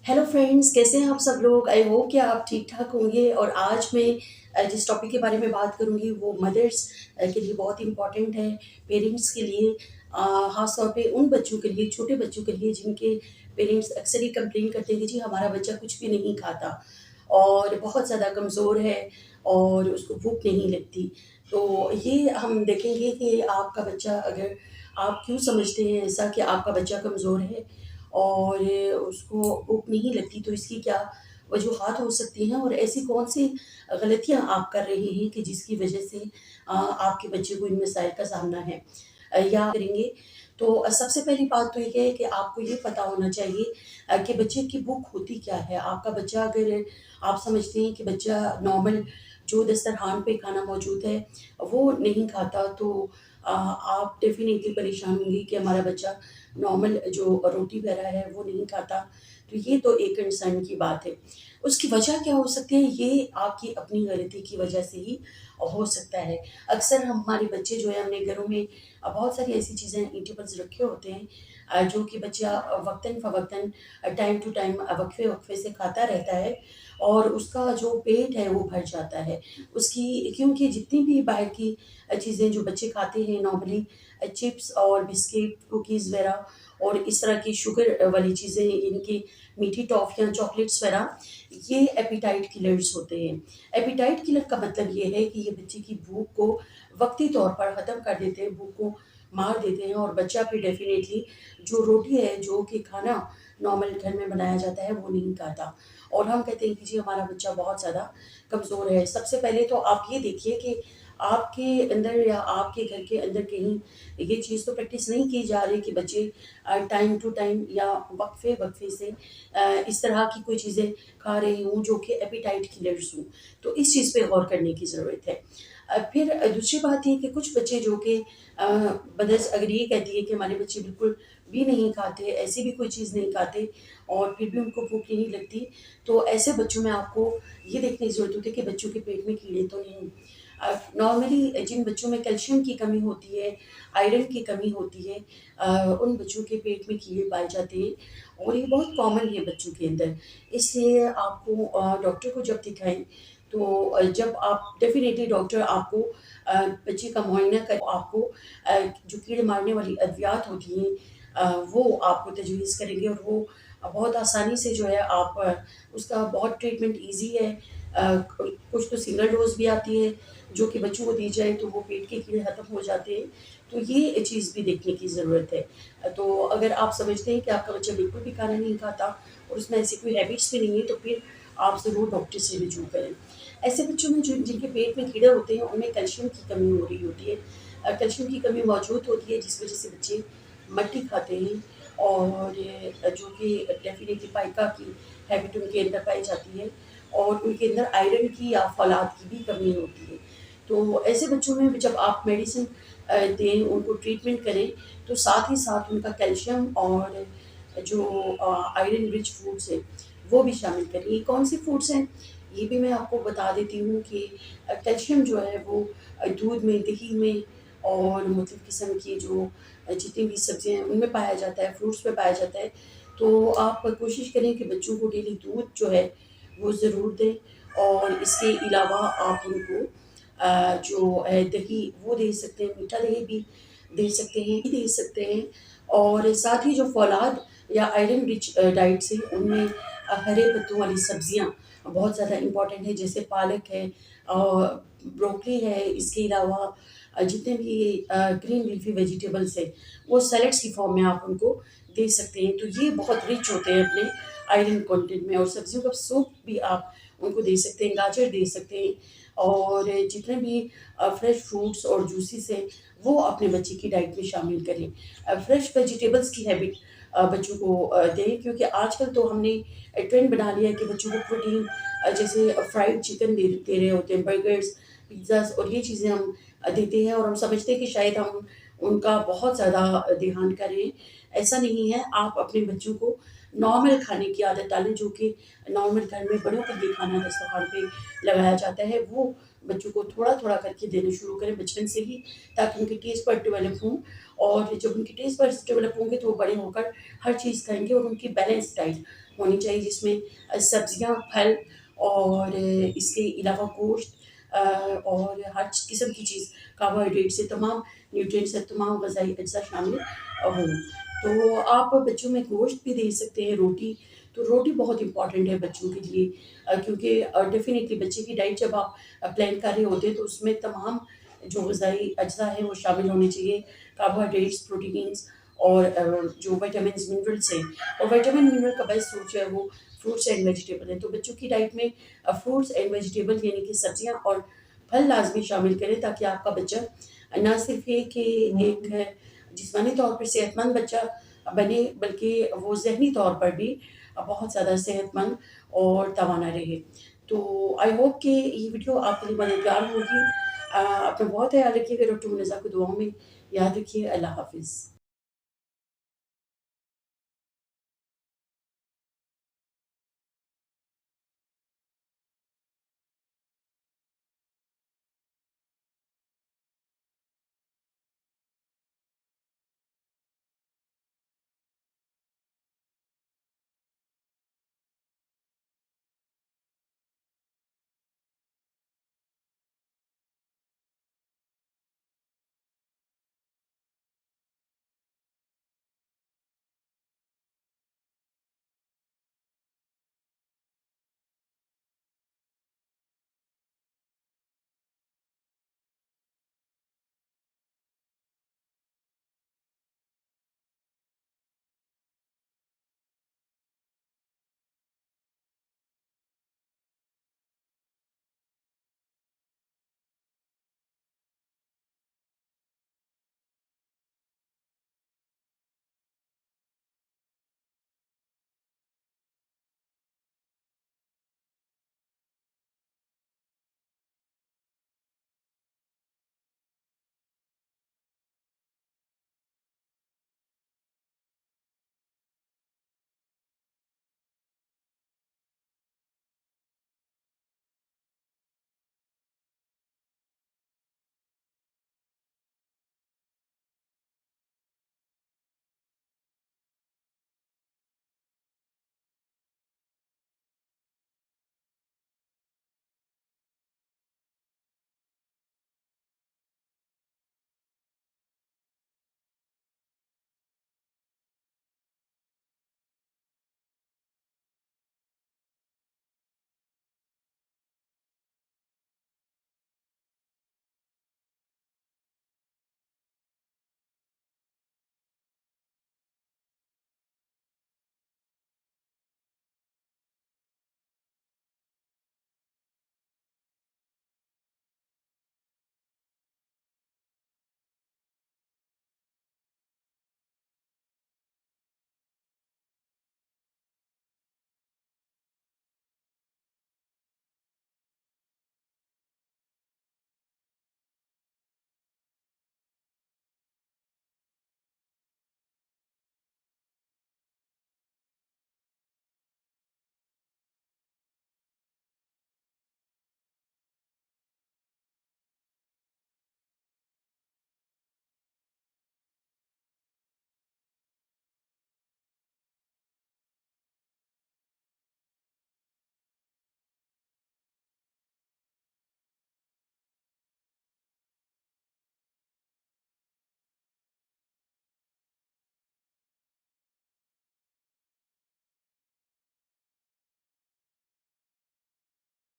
Hello friends, कैसे हैं आप सब लोग। आई होप कि आप ठीक ठाक होंगे। और आज मैं जिस टॉपिक के बारे में बात करूंगी वो मदर्स के लिए बहुत इम्पॉर्टेंट है, पेरेंट्स के लिए। ख़ास तौर पे उन बच्चों के लिए, छोटे बच्चों के लिए जिनके पेरेंट्स अक्सर ही कंप्लेन करते हैं कि जी हमारा बच्चा कुछ भी नहीं खाता और बहुत ज़्यादा कमज़ोर है और उसको भूख नहीं लगती। तो ये हम देखेंगे कि आपका बच्चा, अगर आप क्यों समझते हैं ऐसा कि आपका बच्चा कमज़ोर है और उसको भूख नहीं लगती, तो इसकी क्या वजूहात हो सकती हैं और ऐसी कौन सी गलतियां आप कर रहे हैं कि जिसकी वजह से आपके बच्चे को इन मसाइल का सामना है या करेंगे। तो सबसे पहली बात तो ये है कि आपको ये पता होना चाहिए कि बच्चे की भूख होती क्या है। आपका बच्चा, अगर आप समझते हैं कि बच्चा नॉर्मल जो दस्तरखान पे खाना मौजूद है वो नहीं खाता, तो आप डेफिनेटली परेशान होंगी कि हमारा बच्चा नॉर्मल जो रोटी वगैरह है वो नहीं खाता। तो ये तो एक कंसर्न की बात है। उसकी वजह क्या हो सकती है, ये आपकी अपनी गलती की वजह से ही हो सकता है। अक्सर हमारे बच्चे जो है, हमने घरों में बहुत सारी ऐसी चीज़ें ईटेबल्स रखे होते हैं जो कि बच्चा वक्तन फ़वक्तन, टाइम टू टाइम, वक्फे वक्फे से खाता रहता है और उसका जो पेट है वो भर जाता है उसकी। क्योंकि जितनी भी बाहर की चीज़ें जो बच्चे खाते हैं नॉर्मली, चिप्स और बिस्किट, कुकीज़ वगैरह और इस तरह की शुगर वाली चीज़ें, इनकी मीठी टॉफ़ियाँ, चॉकलेट्स वगैरह, ये एपेटाइट किलर्स होते हैं। एपेटाइट किलर का मतलब ये है कि ये बच्चे की भूख को वक़्ती तौर पर ख़त्म कर देते हैं, भूख को मार देते हैं और बच्चा फिर डेफ़िनेटली जो रोटी है, जो कि खाना नॉर्मल घर में बनाया जाता है, वो नहीं खाता। और हम कहते हैं कि जी हमारा बच्चा बहुत ज़्यादा कमज़ोर है। सबसे पहले तो आप ये देखिए कि आपके अंदर या आपके घर के अंदर कहीं ये चीज़ तो प्रैक्टिस नहीं की जा रही कि बच्चे टाइम टू टाइम या वक्फे-वक्फे से इस तरह की कोई चीज़ें खा रहे हों जो कि एपेटाइट किलर्स हों। तो इस चीज़ पे गौर करने की ज़रूरत है। फिर दूसरी बात ये कि कुछ बच्चे जो कि मदर्स अगर ये कहती है कि हमारे बच्चे बिल्कुल भी नहीं खाते, ऐसी भी कोई चीज़ नहीं खाते और फिर भी उनको भूख नहीं लगती, तो ऐसे बच्चों में आपको ये देखने की ज़रूरत होती है कि बच्चों के पेट में कीड़े तो नहीं। नॉर्मली जिन बच्चों में कैल्शियम की कमी होती है, आयरन की कमी होती है, उन बच्चों के पेट में कीड़े पाए जाते हैं और ये बहुत कॉमन है बच्चों के अंदर। इसलिए आपको डॉक्टर को जब दिखाएँ, तो जब आप डेफ़िनेटली डॉक्टर आपको बच्चे का मुआयना कर आपको जो कीड़े मारने वाली अद्वियात होती हैं वो आपको तजवीज़ करेंगे और वो बहुत आसानी से जो है आप उसका बहुत ट्रीटमेंट ईज़ी है। कुछ तो सिंगल डोज़ भी आती है जो कि बच्चों को दी जाए तो वो पेट के कीड़े ख़त्म हो जाते हैं। तो ये चीज़ भी देखने की ज़रूरत है। तो अगर आप समझते हैं कि आपका बच्चा बिल्कुल भी खाना नहीं खाता और उसमें ऐसी कोई हैबिट्स भी नहीं है, तो फिर आप ज़रूर डॉक्टर से रुजू करें। ऐसे बच्चों में जो जिनके पेट में कीड़े होते हैं उनमें कैल्शियम की कमी हो रही होती है। कैल्शियम की कमी मौजूद होती है जिस वज़ह से बच्चे मट्टी खाते हैं और जो कि डेफ़िनेटली पाइका की हैबिट उनके अंदर पाई जाती है और उनके अंदर आयरन की या फ़ौलाद की भी कमी होती है। तो ऐसे बच्चों में जब आप मेडिसिन दें, उनको ट्रीटमेंट करें, तो साथ ही साथ उनका कैल्शियम और जो आयरन रिच फूड्स हैं, वो भी शामिल करें। ये कौन-से फूड्स हैं, ये भी मैं आपको बता देती हूँ कि कैल्शियम जो है वो दूध में, दही में और मुख्तलिफ़ किस्म की जो जितनी भी सब्ज़ियाँ हैं, उनमें पाया जाता है, फ्रूट्स में पाया जाता है। तो आप कोशिश करें कि बच्चों को डेली दूध जो है, वो ज़रूर दें और इसके अलावा आप उनको जो है दही वो दे सकते हैं, मीठा दही भी दे सकते हैं, घी दे सकते हैं और साथ ही जो फ़ौलाद या आयरन रिच डाइट्स हैं उनमें हरे पत्तों वाली सब्ज़ियाँ बहुत ज़्यादा इम्पॉर्टेंट है, जैसे पालक है, ब्रोकली है, इसके अलावा जितने भी ग्रीन लीफ़ी वेजिटेबल्स हैं, वो सैलेड्स की फ़ॉर्म में आप उनको दे सकते हैं। तो ये बहुत रिच होते हैं अपने आयरन कंटेंट में और सब्जियों का सूप भी आप उनको दे सकते हैं, गाजर दे सकते हैं और जितने भी फ्रेश फ्रूट्स और जूसेस हैं, वो अपने बच्चे की डाइट में शामिल करें। फ्रेश वेजिटेबल्स की हैबिट बच्चों को दें, क्योंकि आजकल तो हमने ट्रेंड बना लिया है कि बच्चों को प्रोटीन जैसे फ्राइड चिकन दे रहे होते हैं, बर्गर्स, पिज़्ज़ाज़ और ये चीज़ें हम देते हैं और हम समझते हैं कि शायद हम उनका बहुत ज़्यादा ध्यान करें। ऐसा नहीं है, आप अपने बच्चों को नॉर्मल खाने की आदत डालें, जो कि नॉर्मल घर में बड़ों के लिए खाना दस्तरखान पे लगाया जाता है, वो बच्चों को थोड़ा-थोड़ा करके देना शुरू करें बचपन से ही, ताकि उनके टेस्ट बड डेवलप हों। और जब उनके टेस्ट बड्स डेवलप होंगे तो वो बड़े होकर हर चीज़ खाएँगे, और उनकी बैलेंस डाइट होनी चाहिए, जिसमें सब्जियाँ, फल और इसके अलावा गोश्त और हर किस्म की चीज़, कार्बोहाइड्रेट से तमाम न्यूट्रिएंट्स से तमाम ग़िज़ाई अज्जा शामिल हों। तो आप बच्चों में गोश्त भी दे सकते हैं, रोटी, तो रोटी बहुत इम्पॉर्टेंट है बच्चों के लिए, क्योंकि डेफ़िनिटली बच्चे की डाइट जब आप प्लान कर रहे होते हैं तो उसमें तमाम जो ग़िज़ाई अज्जा हैं वो शामिल होने चाहिए, कार्बोहाइड्रेट्स, प्रोटीन्स और जो विटामिन्स, मिनरल्स हैं। और विटामिन मिनरल का बेस्ट सोर्स जो है वो फ्रूट्स एंड वेजिटेबल है। तो बच्चों की डाइट में फ्रूट्स एंड वेजिटेबल यानी कि सब्जियाँ और फल लाज़मी शामिल करें, ताकि आपका बच्चा ना सिर्फ़ ये कि एक जिस्मानी तौर पर सेहतमंद बच्चा बने, बल्कि वो ज़हनी तौर पर भी बहुत ज़्यादा सेहतमंद और तवाना रहे। तो आई होप कि ये वीडियो आपके लिए मददगार होगी। अपना बहुत ख़याल रखिएगा। डॉक्टर मुन्नज़ा को दुआओं में याद रखिए। अल्लाह हाफ़िज़।